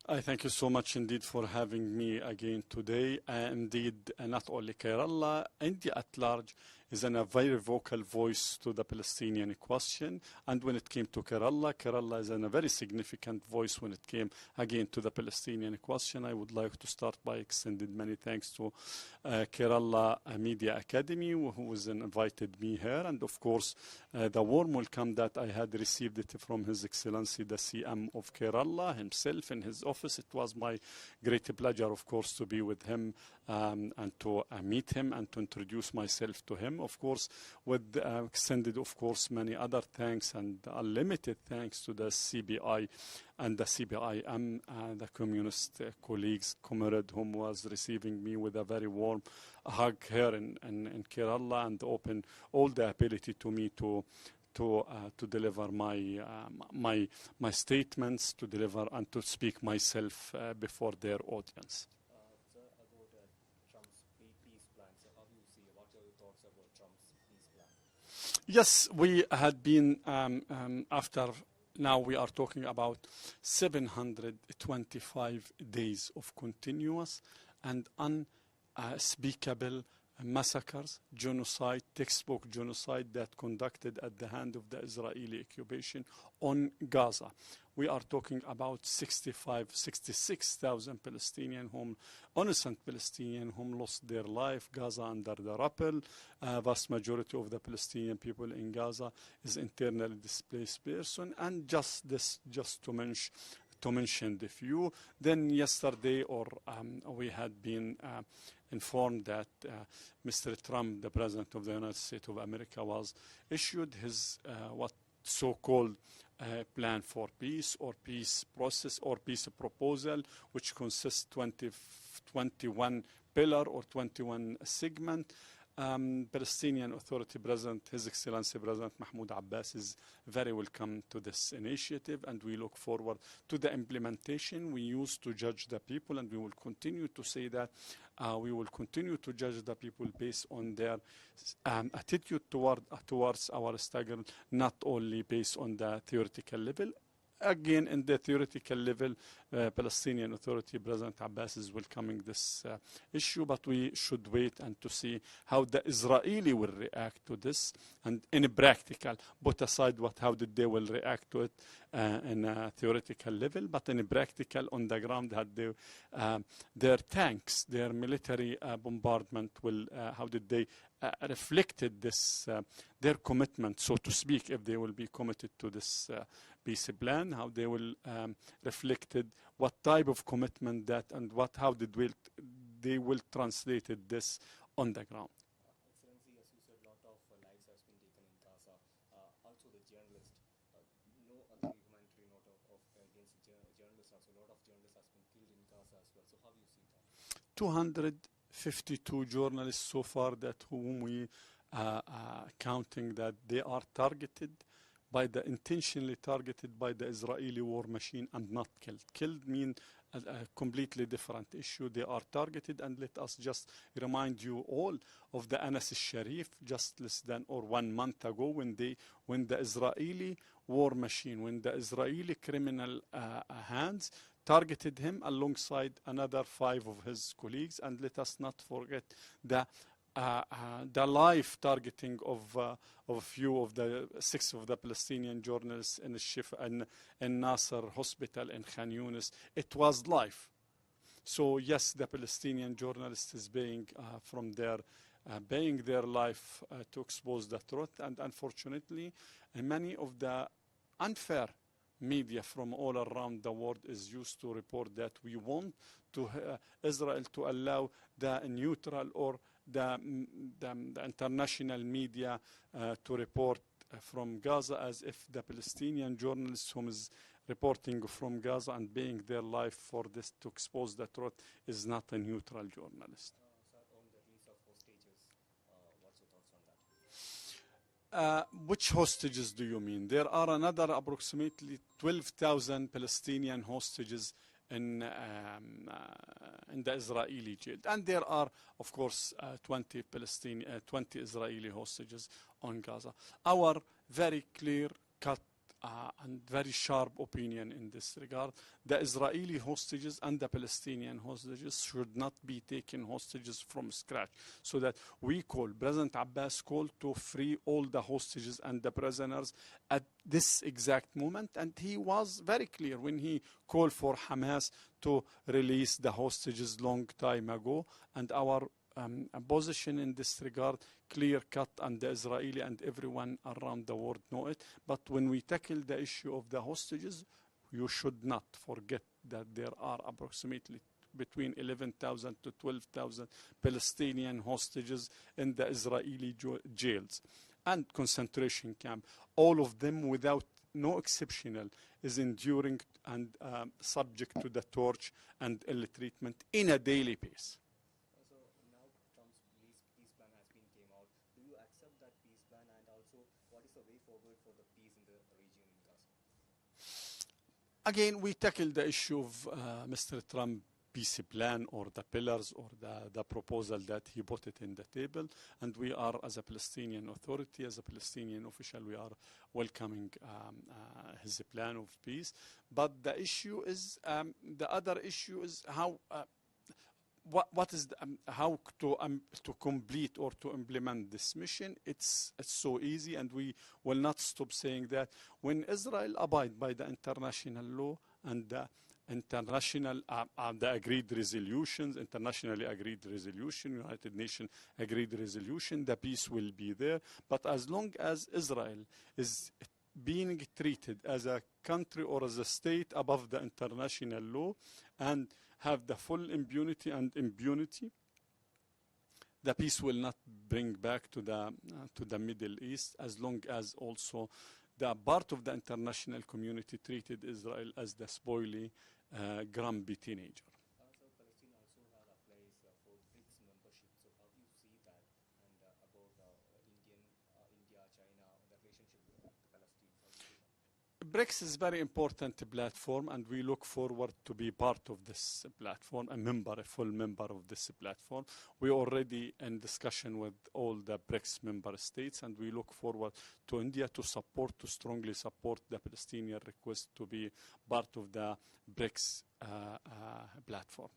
I thank you so much indeed for having me again today. Indeed, not only Kerala, India at large is in a very vocal voice to the Palestinian question. And when it came to Kerala, Kerala is in a very significant voice when it came again to the Palestinian question. I would like to start by extending many thanks to Kerala Media Academy, who has invited me here. And of course, the warm welcome that I had received it from His Excellency, the CM of Kerala himself in his office. It was my great pleasure, of course, to be with him and to meet him and to introduce myself to him. Of course, with extended, of course, many other thanks and unlimited thanks to the CBI and the CBIM, the communist colleagues, comrade, whom was receiving me with a very warm hug here in Kerala and open all the ability to me to deliver my statements, to deliver and to speak myself before their audience. Sir, about Trump's peace plan. So how do you see, what are your thoughts about Trump's peace plan? Yes, we had been, after now we are talking about 725 days of continuous and unspeakable massacres, genocide, textbook genocide that conducted at the hand of the Israeli occupation on Gaza. We are talking about 66,000 Palestinian innocent Palestinian whom lost their life. Gaza under the rubble. Vast majority of the Palestinian people in Gaza is internally displaced person. And just to mention the few. Then yesterday, we had been informed that Mr. Trump, the President of the United States of America, was issued his what so-called plan for peace or peace process or peace proposal, which consists 21 pillar or 21 segment. Palestinian Authority President, His Excellency President Mahmoud Abbas, is very welcome to this initiative, and we look forward to the implementation. We used to judge the people, and we will continue to say that we will continue to judge the people based on their attitude towards our struggle, not only based on the theoretical level. Again, in the theoretical level, Palestinian Authority President Abbas is welcoming this issue, but we should wait and to see how the Israeli will react to this, and in practical, put aside how did they will react to it in a theoretical level, but in a practical on the ground, had their tanks, their military bombardment will, how did they reflected this, their commitment, so to speak, if they will be committed to this peace plan, how they will reflected what type of commitment that and how they will translated this on the ground. Excellency, as you said, a lot of lives has been taken in Gaza. Also the journalist, no other humanitarian note against journalists also. A lot of journalists has been killed in Gaza as well. So how do you see that? 252 journalists so far that whom we counting that they are intentionally targeted by the Israeli war machine and not killed. Killed mean a completely different issue. They are targeted, and let us just remind you all of the Anas al-Sharif just less than or 1 month ago when the Israeli war machine, when the Israeli criminal hands targeted him alongside another 5 of his colleagues. And let us not forget the live targeting of a few of the 6 of the Palestinian journalists in Nasser Hospital in Khan Yunis. It was live. So yes, the Palestinian journalist is paying their life to expose the truth. And unfortunately, many of the unfair media from all around the world is used to report that we want to Israel to allow the neutral or the international media to report from Gaza, as if the Palestinian journalist who is reporting from Gaza and paying their life for this to expose the truth is not a neutral journalist. Sir, on the release of hostages, what's your thoughts on that? Which hostages do you mean? There are another approximately 12,000 Palestinian hostages in the Israeli jail, and there are, of course, 20 Israeli hostages on Gaza. Our very clear-cut and very sharp opinion in this regard. The Israeli hostages and the Palestinian hostages should not be taken hostages from scratch. So that we call, President Abbas called to free all the hostages and the prisoners at this exact moment. And he was very clear when he called for Hamas to release the hostages long time ago. And our position in this regard, clear cut, and the Israeli and everyone around the world know it. But when we tackle the issue of the hostages, you should not forget that there are approximately between 11,000 to 12,000 Palestinian hostages in the Israeli jails and concentration camp. All of them, without no exceptional, is enduring and subject to the torture and ill treatment in a daily basis. So now Trump's peace plan has been came out. Do you accept that peace plan, and also what is the way forward for the peace in the region in Gaza? Again, we tackle the issue of Mr. Trump peace plan or the pillars or the proposal that he put it in the table. And we are, as a Palestinian authority, as a Palestinian official, we are welcoming his plan of peace. But the issue is, the other issue is how what is how to complete or to implement this mission. It's so easy, and we will not stop saying that when Israel abide by the international law and the international the agreed resolutions, internationally agreed resolution, United Nations agreed resolution, the peace will be there. But as long as Israel is being treated as a country or as a state above the international law and have the full impunity, the peace will not bring back to the Middle East, as long as also the part of the international community treated Israel as the spoily, grumpy teenager. So Palestine also had applied for BRICS membership. So how do you see that, and about India, China, the relationship with Palestine? How do you see that? BRICS is a very important platform, and we look forward to be part of this platform, a full member of this platform. We are already in discussion with all the BRICS member states, and we look forward to India to strongly support the Palestinian request to be part of the BRICS platform.